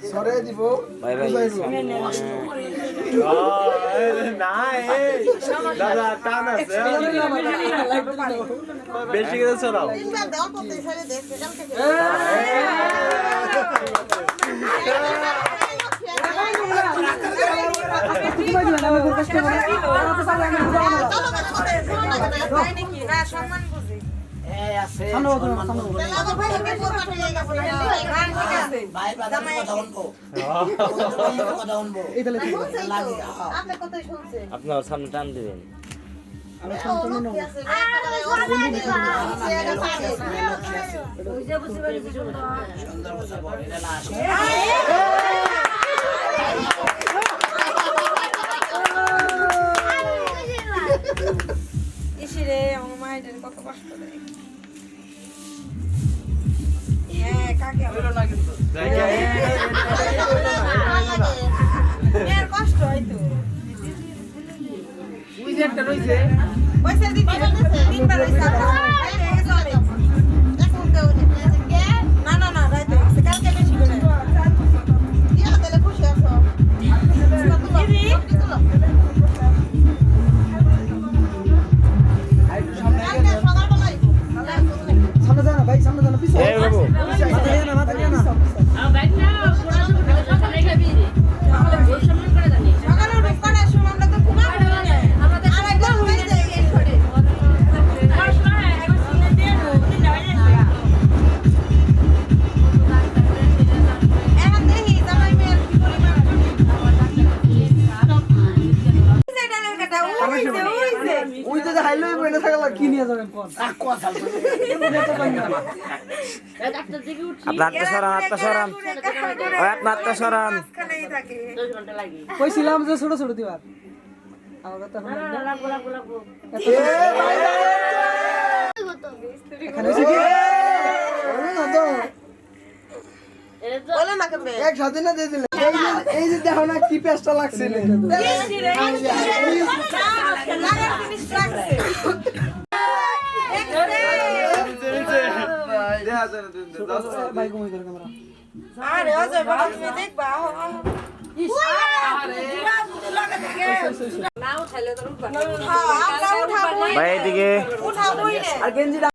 সরে দিব বেশি করে সরাও আপনার সামনে টান দিবেন ইসিরে আমার মায়ের কত কষ্ট দেয় হ্যাঁ কাকে হলো না কিন্তু এর কষ্ট হয়তো ওই যে একটা রইছে পয়সা দিতে তিনবার হইছে না না না রাইতে কালকে বেশি করে ইয়া তাহলে খুশি আছো কইছিলাম যে ছোট ছোট দিবার আমার কথা একসাথে না দিয়ে দিলে এই যে দেখো না কি পেস্টটা লাগছে ভাই ঘুমাই করে ক্যামেরা আরে অজয় বাবা তুমি দেখবা আরে লাগা থাকে না উঠাইলে তো উঠবা হ্যাঁ আমরা উঠাবো ভাই এদিকে উঠাবো আর গেঞ্জি